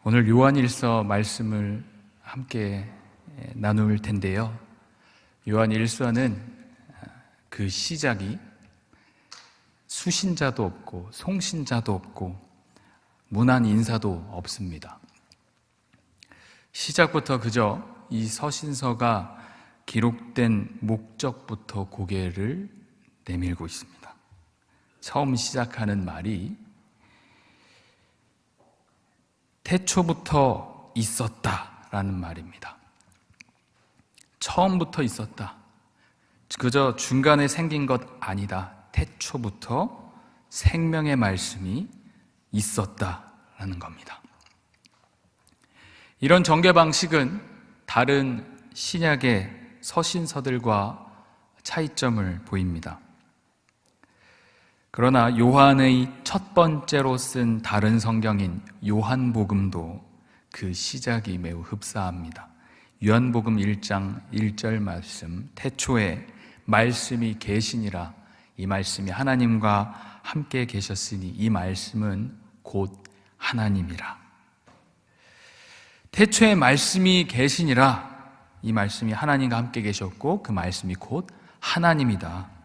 오늘 요한일서 말씀을 함께 나눌 텐데요. 요한일서는 그 시작이 수신자도 없고 송신자도 없고 문안 인사도 없습니다. 시작부터 그저 이 서신서가 기록된 목적부터 고개를 내밀고 있습니다. 처음 시작하는 말이 태초부터 있었다라는 말입니다. 처음부터 있었다. 그저 중간에 생긴 것 아니다. 태초부터 생명의 말씀이 있었다라는 겁니다. 이런 전개 방식은 다른 신약의 서신서들과 차이점을 보입니다. 그러나 요한의 첫 번째로 쓴 다른 성경인 요한복음도 그 시작이 매우 흡사합니다. 요한복음 1장 1절 말씀, 태초에 말씀이 계시니라. 이 말씀이 하나님과 함께 계셨으니 이 말씀은 곧 하나님이라. 태초에 말씀이 계시니라. 이 말씀이 하나님과 함께 계셨고 그 말씀이 곧 하나님이다.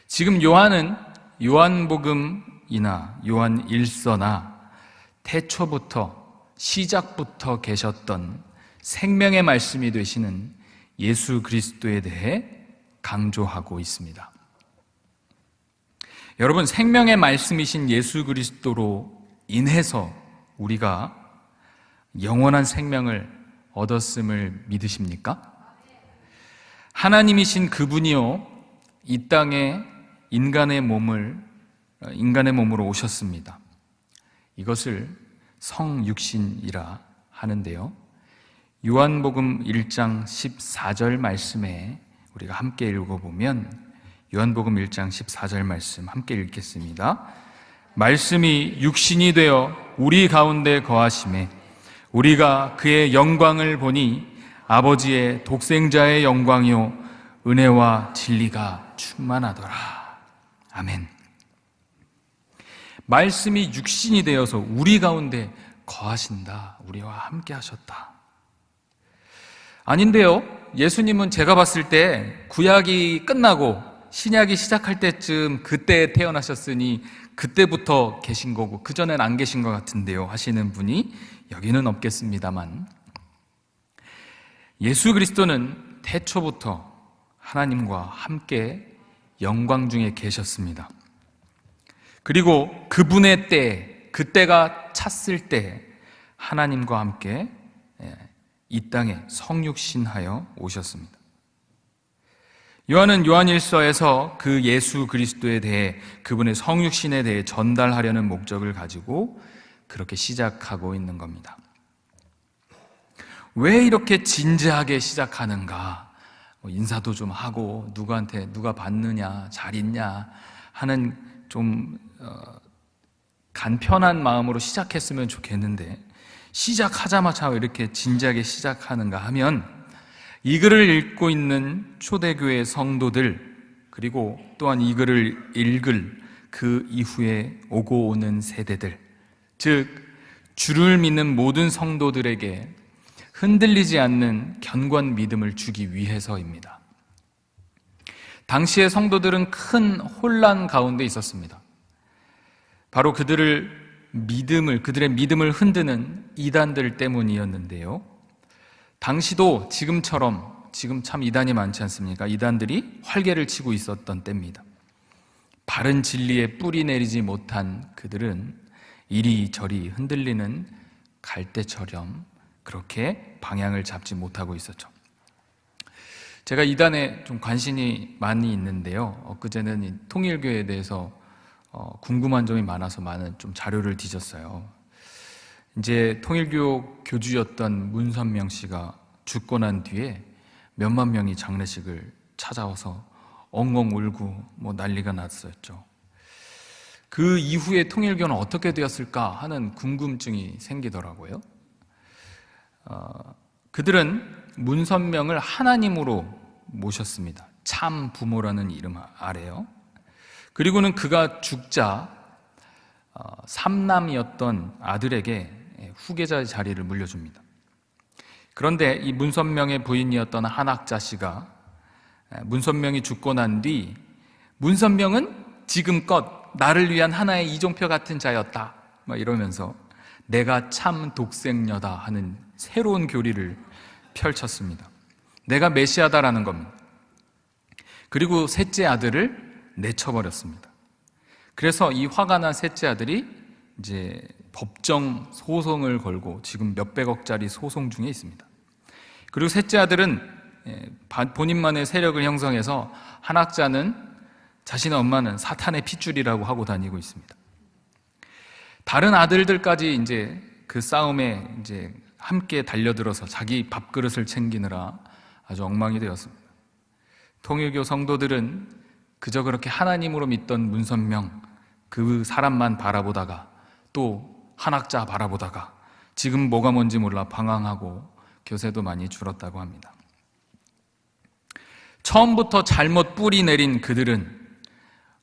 지금 요한은 요한복음이나 요한일서나 태초부터 시작부터 계셨던 생명의 말씀이 되시는 예수 그리스도에 대해 강조하고 있습니다. 여러분, 생명의 말씀이신 예수 그리스도로 인해서 우리가 영원한 생명을 얻었음을 믿으십니까? 하나님이신 그분이요, 이 땅에 인간의 몸으로 오셨습니다. 이것을 성육신이라 하는데요. 요한복음 1장 14절 말씀에 우리가 함께 읽어보면 요한복음 1장 14절 말씀 함께 읽겠습니다. 말씀이 육신이 되어 우리 가운데 거하심에 우리가 그의 영광을 보니 아버지의 독생자의 영광이요 은혜와 진리가 충만하더라. 아멘. 말씀이 육신이 되어서 우리 가운데 거하신다. 우리와 함께 하셨다. 아닌데요. 예수님은 제가 봤을 때 구약이 끝나고 신약이 시작할 때쯤 그때 태어나셨으니 그때부터 계신 거고 그전엔 안 계신 것 같은데요 하시는 분이 여기는 없겠습니다만, 예수 그리스도는 태초부터 하나님과 함께 영광 중에 계셨습니다. 그리고 그분의 때, 그때가 찼을 때 하나님과 함께 이 땅에 성육신하여 오셨습니다. 요한은 요한일서에서 그 예수 그리스도에 대해, 그분의 성육신에 대해 전달하려는 목적을 가지고 그렇게 시작하고 있는 겁니다. 왜 이렇게 진지하게 시작하는가? 인사도 좀 하고 누구한테 누가 받느냐, 잘 있냐 하는 좀 간편한 마음으로 시작했으면 좋겠는데 시작하자마자 이렇게 진지하게 시작하는가 하면, 이 글을 읽고 있는 초대교회 성도들, 그리고 또한 이 글을 읽을 그 이후에 오고 오는 세대들, 즉 주를 믿는 모든 성도들에게 흔들리지 않는 견고한 믿음을 주기 위해서입니다. 당시의 성도들은 큰 혼란 가운데 있었습니다. 바로 그들의 믿음을 흔드는 이단들 때문이었는데요. 당시도 지금 참 이단이 많지 않습니까? 이단들이 활개를 치고 있었던 때입니다. 바른 진리에 뿌리 내리지 못한 그들은 이리저리 흔들리는 갈대처럼 그렇게 방향을 잡지 못하고 있었죠. 제가 이단에 좀 관심이 많이 있는데요. 엊그제는 이 통일교에 대해서 궁금한 점이 많아서 많은 좀 자료를 뒤졌어요. 이제 통일교 교주였던 문선명 씨가 죽고 난 뒤에 몇만 명이 장례식을 찾아와서 엉엉 울고 난리가 났었죠. 그 이후에 통일교는 어떻게 되었을까 하는 궁금증이 생기더라고요. 그들은 문선명을 하나님으로 모셨습니다. 참 부모라는 이름 아래요. 그리고는 그가 죽자 삼남이었던 아들에게 후계자의 자리를 물려줍니다. 그런데 이 문선명의 부인이었던 한학자 씨가 문선명이 죽고 난 뒤 문선명은 지금껏 나를 위한 하나의 이종표 같은 자였다 이러면서 내가 참 독생녀다 하는 새로운 교리를 펼쳤습니다. 내가 메시아다라는 겁니다. 그리고 셋째 아들을 내쳐버렸습니다. 그래서 이 화가 난 셋째 아들이 이제 법정 소송을 걸고 지금 몇백억짜리 소송 중에 있습니다. 그리고 셋째 아들은 본인만의 세력을 형성해서 한학자는 자신의 엄마는 사탄의 핏줄이라고 하고 다니고 있습니다. 다른 아들들까지 이제 그 싸움에 이제 함께 달려들어서 자기 밥그릇을 챙기느라 아주 엉망이 되었습니다. 통일교 성도들은 그저 그렇게 하나님으로 믿던 문선명 그 사람만 바라보다가 또 한학자 바라보다가 지금 뭐가 뭔지 몰라 방황하고 교세도 많이 줄었다고 합니다. 처음부터 잘못 뿌리 내린 그들은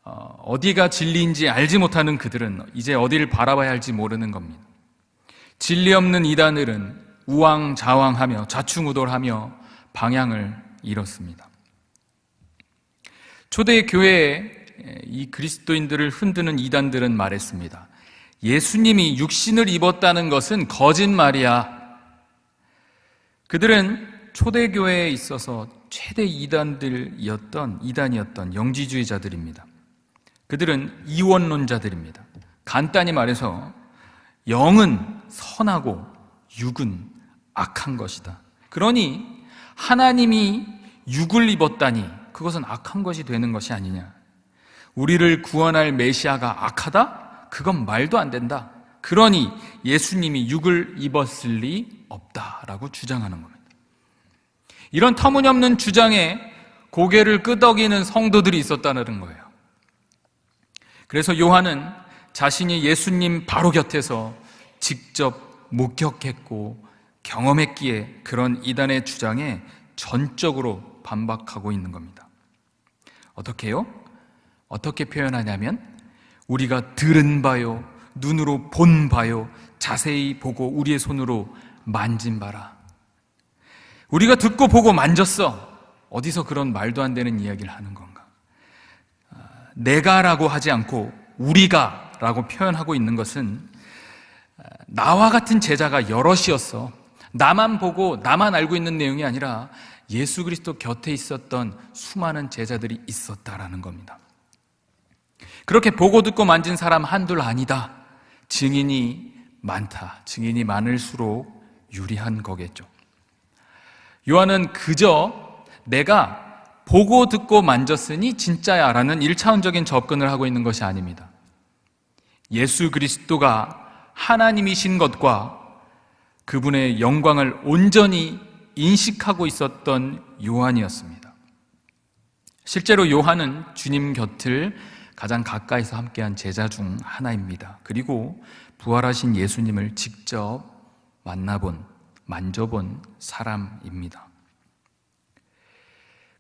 어디가 진리인지 알지 못하는 그들은 이제 어디를 바라봐야 할지 모르는 겁니다. 진리 없는 이단들은 우왕좌왕하며 좌충우돌하며 방향을 잃었습니다. 초대 교회에 이 그리스도인들을 흔드는 이단들은 말했습니다. 예수님이 육신을 입었다는 것은 거짓말이야. 그들은 초대교회에 있어서 최대 이단이었던 영지주의자들입니다. 그들은 이원론자들입니다. 간단히 말해서 영은 선하고 육은 악한 것이다. 그러니 하나님이 육을 입었다니 그것은 악한 것이 되는 것이 아니냐. 우리를 구원할 메시아가 악하다? 그건 말도 안 된다. 그러니 예수님이 육을 입었을 리 없다라고 주장하는 겁니다. 이런 터무니없는 주장에 고개를 끄덕이는 성도들이 있었다는 거예요. 그래서 요한은 자신이 예수님 바로 곁에서 직접 목격했고 경험했기에 그런 이단의 주장에 전적으로 반박하고 있는 겁니다. 어떻게요? 어떻게 표현하냐면 우리가 들은 바요, 눈으로 본 바요, 자세히 보고 우리의 손으로 만진 바라. 우리가 듣고 보고 만졌어. 어디서 그런 말도 안 되는 이야기를 하는 건가? 내가라고 하지 않고 우리가라고 표현하고 있는 것은 나와 같은 제자가 여럿이었어. 나만 보고 나만 알고 있는 내용이 아니라 예수 그리스도 곁에 있었던 수많은 제자들이 있었다라는 겁니다. 그렇게 보고 듣고 만진 사람 한둘 아니다. 증인이 많다. 증인이 많을수록 유리한 거겠죠. 요한은 그저 내가 보고 듣고 만졌으니 진짜야 라는 1차원적인 접근을 하고 있는 것이 아닙니다. 예수 그리스도가 하나님이신 것과 그분의 영광을 온전히 인식하고 있었던 요한이었습니다. 실제로 요한은 주님 곁을 가장 가까이서 함께한 제자 중 하나입니다. 그리고 부활하신 예수님을 직접 만져본 사람입니다.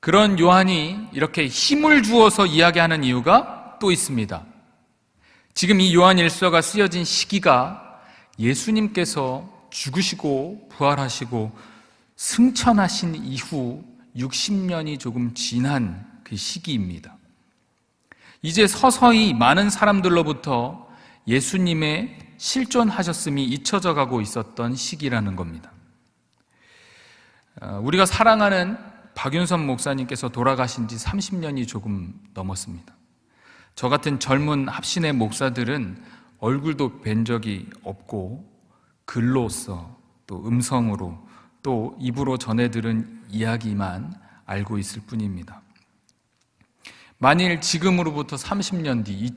그런 요한이 이렇게 힘을 주어서 이야기하는 이유가 또 있습니다. 지금 이 요한 일서가 쓰여진 시기가 예수님께서 죽으시고 부활하시고 승천하신 이후 60년이 조금 지난 그 시기입니다. 이제 서서히 많은 사람들로부터 예수님의 실존하셨음이 잊혀져 가고 있었던 시기라는 겁니다. 우리가 사랑하는 박윤선 목사님께서 돌아가신 지 30년이 조금 넘었습니다. 저 같은 젊은 합신의 목사들은 얼굴도 뵌 적이 없고 글로써 또 음성으로 또 입으로 전해 들은 이야기만 알고 있을 뿐입니다. 만일 지금으로부터 30년 뒤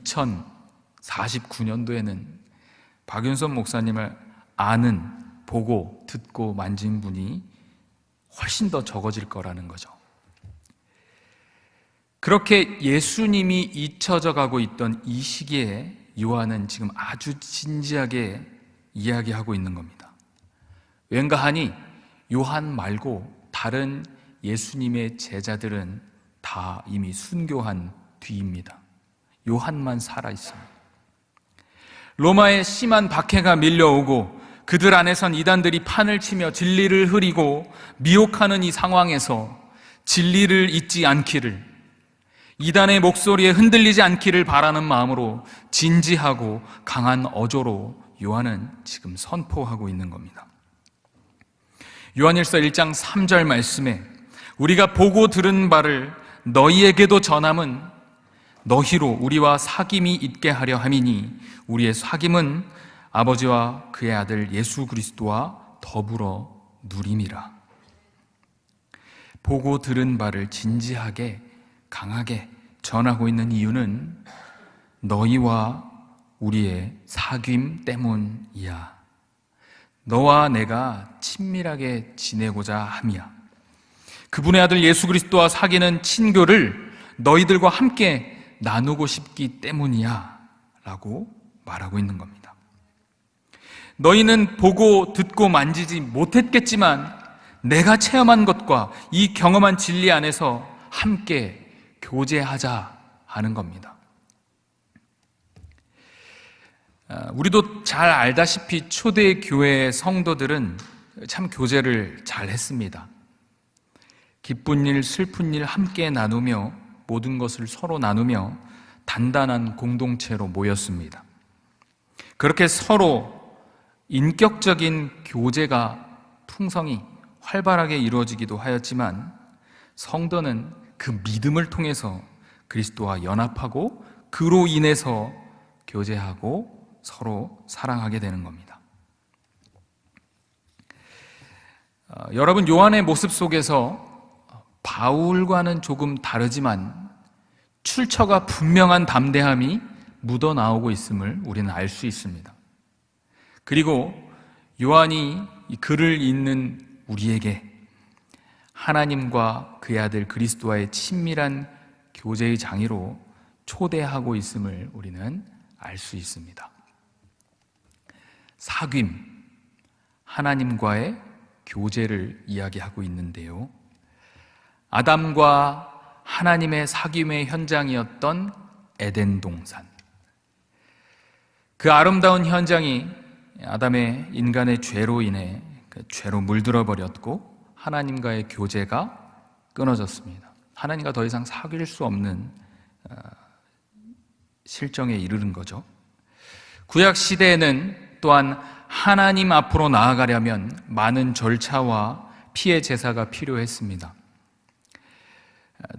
2049년도에는 박윤선 목사님을 아는, 보고, 듣고, 만진 분이 훨씬 더 적어질 거라는 거죠. 그렇게 예수님이 잊혀져 가고 있던 이 시기에 요한은 지금 아주 진지하게 이야기하고 있는 겁니다. 왠가 하니 요한 말고 다른 예수님의 제자들은 다 이미 순교한 뒤입니다. 요한만 살아있습니다. 로마의 심한 박해가 밀려오고 그들 안에선 이단들이 판을 치며 진리를 흐리고 미혹하는 이 상황에서 진리를 잊지 않기를, 이단의 목소리에 흔들리지 않기를 바라는 마음으로 진지하고 강한 어조로 요한은 지금 선포하고 있는 겁니다. 요한일서 1장 3절 말씀에 우리가 보고 들은 바를 너희에게도 전함은 너희로 우리와 사귐이 있게 하려 함이니 우리의 사귐은 아버지와 그의 아들 예수 그리스도와 더불어 누림이라. 보고 들은 바를 진지하게 강하게 전하고 있는 이유는 너희와 우리의 사귐 때문이야. 너와 내가 친밀하게 지내고자 함이야. 그분의 아들 예수 그리스도와 사귀는 친교를 너희들과 함께 나누고 싶기 때문이야 라고 말하고 있는 겁니다. 너희는 보고 듣고 만지지 못했겠지만 내가 체험한 것과 이 경험한 진리 안에서 함께 교제하자 하는 겁니다. 우리도 잘 알다시피 초대교회 성도들은 참 교제를 잘 했습니다. 기쁜 일, 슬픈 일 함께 나누며 모든 것을 서로 나누며 단단한 공동체로 모였습니다. 그렇게 서로 인격적인 교제가 풍성히 활발하게 이루어지기도 하였지만 성도는 그 믿음을 통해서 그리스도와 연합하고 그로 인해서 교제하고 서로 사랑하게 되는 겁니다. 여러분, 요한의 모습 속에서 바울과는 조금 다르지만 출처가 분명한 담대함이 묻어나오고 있음을 우리는 알 수 있습니다. 그리고 요한이 이 글을 읽는 우리에게 하나님과 그의 아들 그리스도와의 친밀한 교제의 장애로 초대하고 있음을 우리는 알 수 있습니다. 사귐, 하나님과의 교제를 이야기하고 있는데요. 아담과 하나님의 사귐의 현장이었던 에덴 동산. 그 아름다운 현장이 아담의 인간의 죄로 인해 죄로 물들어 버렸고 하나님과의 교제가 끊어졌습니다. 하나님과 더 이상 사귈 수 없는 실정에 이르는 거죠. 구약 시대에는 또한 하나님 앞으로 나아가려면 많은 절차와 피해 제사가 필요했습니다.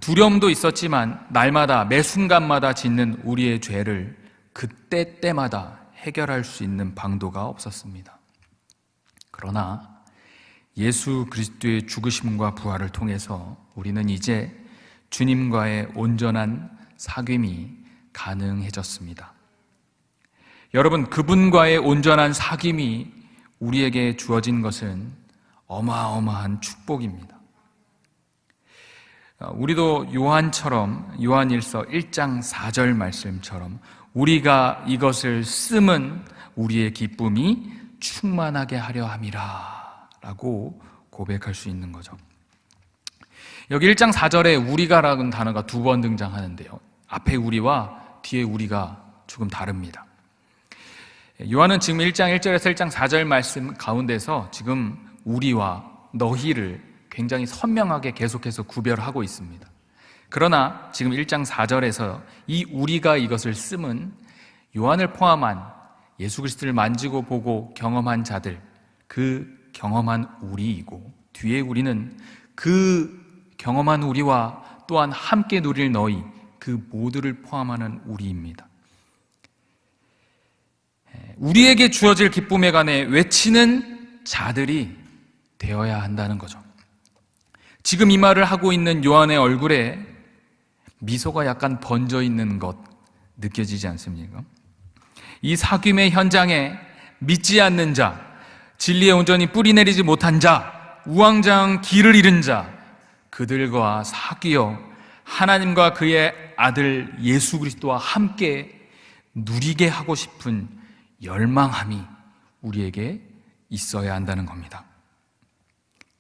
두려움도 있었지만 날마다 매 순간마다 짓는 우리의 죄를 그때때마다 해결할 수 있는 방도가 없었습니다. 그러나 예수 그리스도의 죽으심과 부활을 통해서 우리는 이제 주님과의 온전한 사귐이 가능해졌습니다. 여러분, 그분과의 온전한 사귐이 우리에게 주어진 것은 어마어마한 축복입니다. 우리도 요한처럼 요한일서 1장 4절 말씀처럼 우리가 이것을 쓰면 우리의 기쁨이 충만하게 하려 함이라 라고 고백할 수 있는 거죠. 여기 1장 4절에 우리가라는 단어가 2번 등장하는데요. 앞에 우리와 뒤에 우리가 조금 다릅니다. 요한은 지금 1장 1절에서 1장 4절 말씀 가운데서 지금 우리와 너희를 굉장히 선명하게 계속해서 구별하고 있습니다. 그러나 지금 1장 4절에서 이 우리가 이것을 쓰면 요한을 포함한 예수 그리스도를 만지고 보고 경험한 자들, 그 경험한 우리이고 뒤에 우리는 그 경험한 우리와 또한 함께 누릴 너희, 그 모두를 포함하는 우리입니다. 우리에게 주어질 기쁨에 관해 외치는 자들이 되어야 한다는 거죠. 지금 이 말을 하고 있는 요한의 얼굴에 미소가 약간 번져 있는 것 느껴지지 않습니까? 이 사귐의 현장에 믿지 않는 자, 진리에 온전히 뿌리내리지 못한 자, 우왕좌왕 길을 잃은 자, 그들과 사귀어 하나님과 그의 아들 예수 그리스도와 함께 누리게 하고 싶은 열망함이 우리에게 있어야 한다는 겁니다.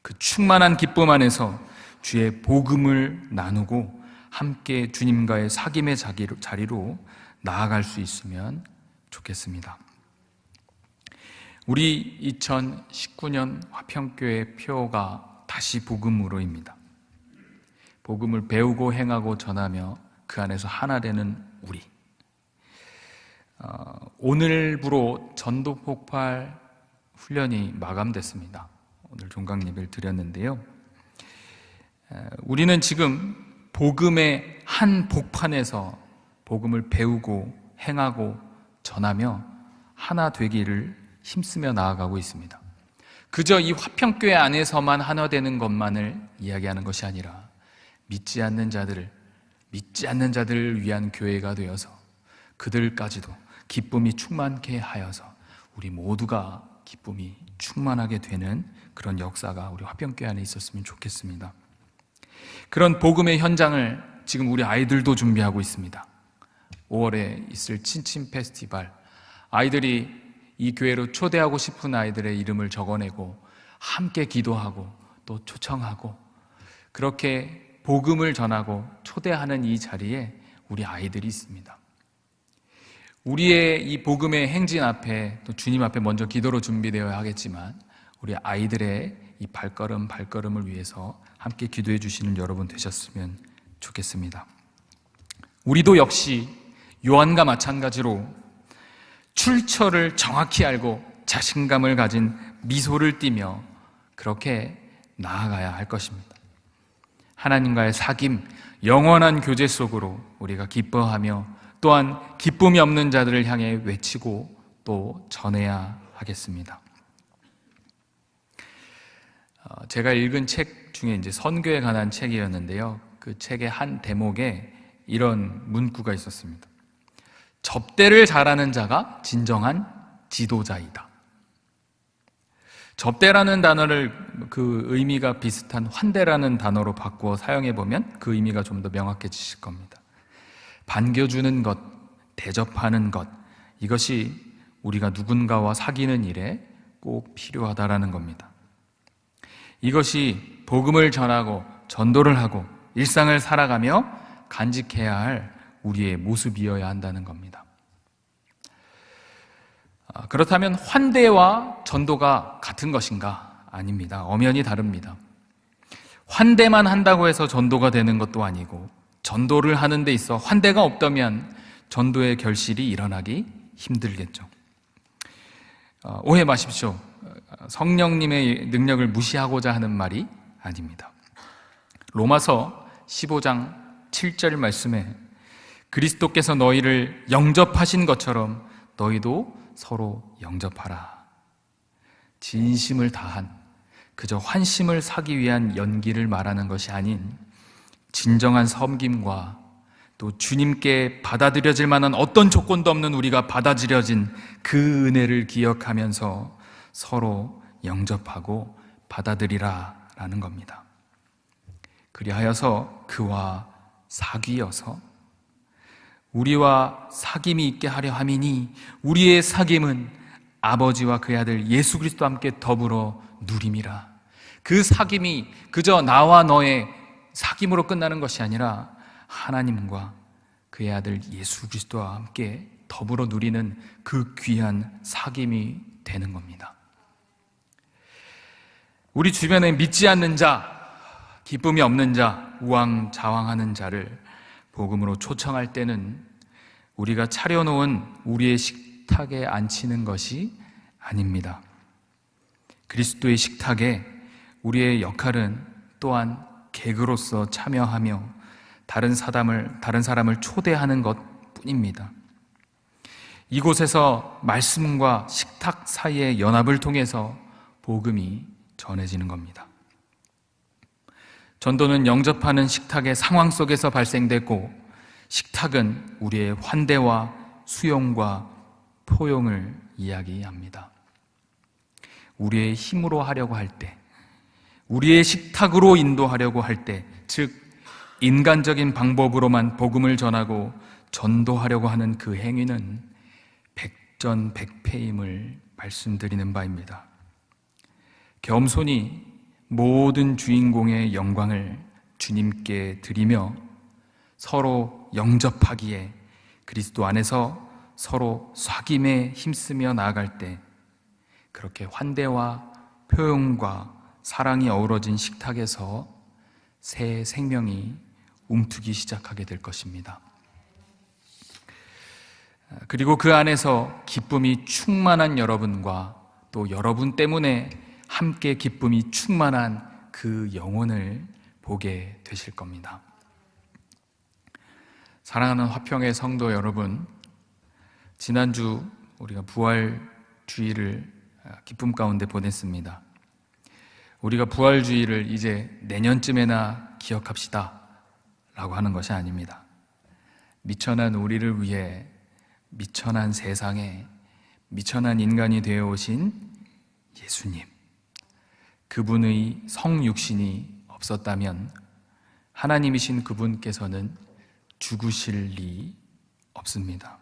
그 충만한 기쁨 안에서 주의 복음을 나누고 함께 주님과의 사귐의 자리로 나아갈 수 있으면 좋겠습니다. 우리 2019년 화평교회 표가 다시 복음으로입니다. 복음을 배우고 행하고 전하며 그 안에서 하나 되는 우리. 오늘부로 전도 폭발 훈련이 마감됐습니다. 오늘 종강 예배를 드렸는데요. 우리는 지금 복음의 한 복판에서 복음을 배우고 행하고 전하며 하나 되기를 힘쓰며 나아가고 있습니다. 그저 이 화평교회 안에서만 하나 되는 것만을 이야기하는 것이 아니라 믿지 않는 자들을 위한 교회가 되어서 그들까지도 기쁨이 충만케 하여서 우리 모두가 기쁨이 충만하게 되는 그런 역사가 우리 화평교회 안에 있었으면 좋겠습니다. 그런 복음의 현장을 지금 우리 아이들도 준비하고 있습니다. 5월에 있을 친친 페스티벌, 아이들이 이 교회로 초대하고 싶은 아이들의 이름을 적어내고 함께 기도하고 또 초청하고 그렇게 복음을 전하고 초대하는 이 자리에 우리 아이들이 있습니다. 우리의 이 복음의 행진 앞에 또 주님 앞에 먼저 기도로 준비되어야 하겠지만 우리 아이들의 이 발걸음을 위해서 함께 기도해 주시는 여러분 되셨으면 좋겠습니다. 우리도 역시 요한과 마찬가지로 출처를 정확히 알고 자신감을 가진 미소를 띠며 그렇게 나아가야 할 것입니다. 하나님과의 사귐, 영원한 교제 속으로 우리가 기뻐하며 또한 기쁨이 없는 자들을 향해 외치고 또 전해야 하겠습니다. 제가 읽은 책 중에 이제 선교에 관한 책이었는데요. 그 책의 한 대목에 이런 문구가 있었습니다. 접대를 잘하는 자가 진정한 지도자이다. 접대라는 단어를 그 의미가 비슷한 환대라는 단어로 바꾸어 사용해 보면 그 의미가 좀 더 명확해지실 겁니다. 반겨주는 것, 대접하는 것, 이것이 우리가 누군가와 사귀는 일에 꼭 필요하다라는 겁니다. 이것이 복음을 전하고 전도를 하고 일상을 살아가며 간직해야 할 우리의 모습이어야 한다는 겁니다. 그렇다면 환대와 전도가 같은 것인가? 아닙니다. 엄연히 다릅니다. 환대만 한다고 해서 전도가 되는 것도 아니고 전도를 하는 데 있어 환대가 없다면 전도의 결실이 일어나기 힘들겠죠. 오해 마십시오. 성령님의 능력을 무시하고자 하는 말이 아닙니다. 로마서 15장 7절 말씀에 그리스도께서 너희를 영접하신 것처럼 너희도 서로 영접하라. 진심을 다한 그저 환심을 사기 위한 연기를 말하는 것이 아닌 진정한 섬김과 또 주님께 받아들여질 만한 어떤 조건도 없는 우리가 받아들여진 그 은혜를 기억하면서 서로 영접하고 받아들이라라는 겁니다. 그리하여서 그와 사귀어서 우리와 사귐이 있게 하려 함이니 우리의 사귐은 아버지와 그의 아들 예수 그리스도와 함께 더불어 누림이라. 그 사귐이 그저 나와 너의 사귐으로 끝나는 것이 아니라 하나님과 그의 아들 예수 그리스도와 함께 더불어 누리는 그 귀한 사귐이 되는 겁니다. 우리 주변에 믿지 않는 자, 기쁨이 없는 자, 우왕좌왕하는 자를 복음으로 초청할 때는 우리가 차려놓은 우리의 식탁에 앉히는 것이 아닙니다. 그리스도의 식탁에 우리의 역할은 또한 객으로서 참여하며 다른 사람을 초대하는 것 뿐입니다. 이곳에서 말씀과 식탁 사이의 연합을 통해서 복음이 전해지는 겁니다. 전도는 영접하는 식탁의 상황 속에서 발생되고 식탁은 우리의 환대와 수용과 포용을 이야기합니다. 우리의 힘으로 하려고 할 때, 우리의 식탁으로 인도하려고 할 때, 즉 인간적인 방법으로만 복음을 전하고 전도하려고 하는 그 행위는 백전백패임을 말씀드리는 바입니다. 겸손히 모든 주인공의 영광을 주님께 드리며 서로 영접하기에 그리스도 안에서 서로 사귐에 힘쓰며 나아갈 때 그렇게 환대와 표현과 사랑이 어우러진 식탁에서 새 생명이 움트기 시작하게 될 것입니다. 그리고 그 안에서 기쁨이 충만한 여러분과 또 여러분 때문에 함께 기쁨이 충만한 그 영혼을 보게 되실 겁니다. 사랑하는 화평의 성도 여러분, 지난주 우리가 부활주의를 기쁨 가운데 보냈습니다. 우리가 부활주의를 이제 내년쯤에나 기억합시다 라고 하는 것이 아닙니다. 미천한 우리를 위해 미천한 세상에 미천한 인간이 되어 오신 예수님, 그분의 성육신이 없었다면 하나님이신 그분께서는 죽으실 리 없습니다.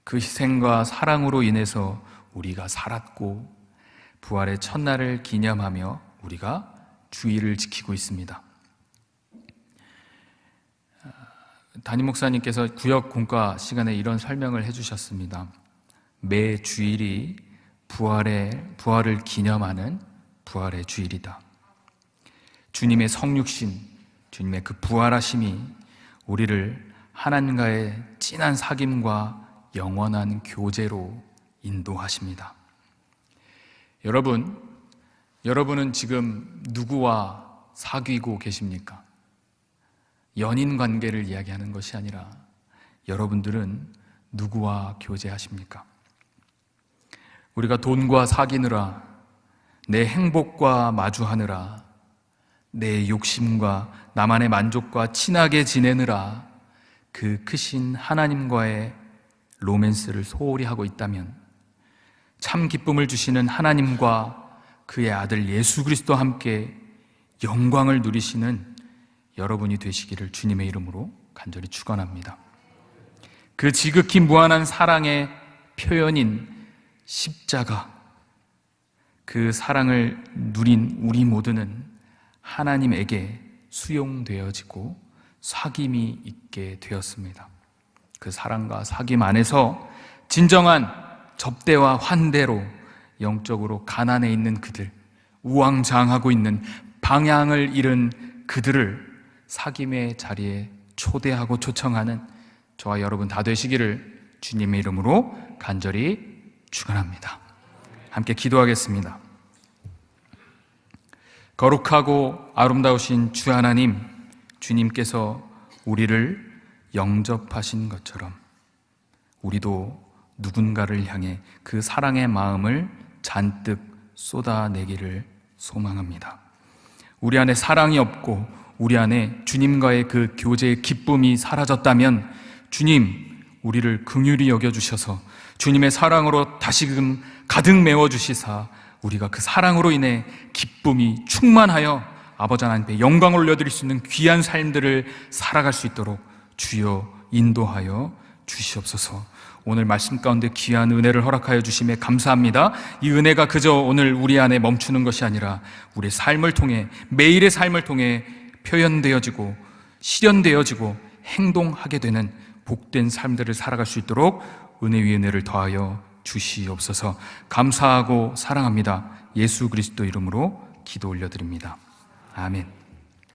그 희생과 사랑으로 인해서 우리가 살았고 부활의 첫날을 기념하며 우리가 주일을 지키고 있습니다. 담임 목사님께서 구역 공과 시간에 이런 설명을 해주셨습니다. 매 주일이 부활을 기념하는 부활의 주일이다. 주님의 성육신, 주님의 그 부활하심이 우리를 하나님과의 진한 사귐과 영원한 교제로 인도하십니다. 여러분은 지금 누구와 사귀고 계십니까? 연인 관계를 이야기하는 것이 아니라 여러분들은 누구와 교제하십니까? 우리가 돈과 사귀느라, 내 행복과 마주하느라, 내 욕심과 나만의 만족과 친하게 지내느라 그 크신 하나님과의 로맨스를 소홀히 하고 있다면 참 기쁨을 주시는 하나님과 그의 아들 예수 그리스도와 함께 영광을 누리시는 여러분이 되시기를 주님의 이름으로 간절히 축원합니다. 그 지극히 무한한 사랑의 표현인 십자가, 그 사랑을 누린 우리 모두는 하나님에게 수용되어지고 사귐이 있게 되었습니다. 그 사랑과 사귐 안에서 진정한 접대와 환대로 영적으로 가난해 있는 그들, 우왕좌왕하고 있는 방향을 잃은 그들을 사귐의 자리에 초대하고 초청하는 저와 여러분 다 되시기를 주님의 이름으로 간절히 축원합니다. 함께 기도하겠습니다. 거룩하고 아름다우신 주 하나님, 주님께서 우리를 영접하신 것처럼 우리도 누군가를 향해 그 사랑의 마음을 잔뜩 쏟아내기를 소망합니다. 우리 안에 사랑이 없고 우리 안에 주님과의 그 교제의 기쁨이 사라졌다면 주님, 우리를 긍휼히 여겨주셔서 주님의 사랑으로 다시금 가득 메워주시사 우리가 그 사랑으로 인해 기쁨이 충만하여 아버지 하나님께 영광을 올려드릴 수 있는 귀한 삶들을 살아갈 수 있도록 주여 인도하여 주시옵소서. 오늘 말씀 가운데 귀한 은혜를 허락하여 주심에 감사합니다. 이 은혜가 그저 오늘 우리 안에 멈추는 것이 아니라 우리의 삶을 통해, 매일의 삶을 통해 표현되어지고 실현되어지고 행동하게 되는 복된 삶들을 살아갈 수 있도록 은혜 위에 은혜를 더하여 주시옵소서. 감사하고 사랑합니다. 예수 그리스도 이름으로 기도 올려드립니다. 아멘.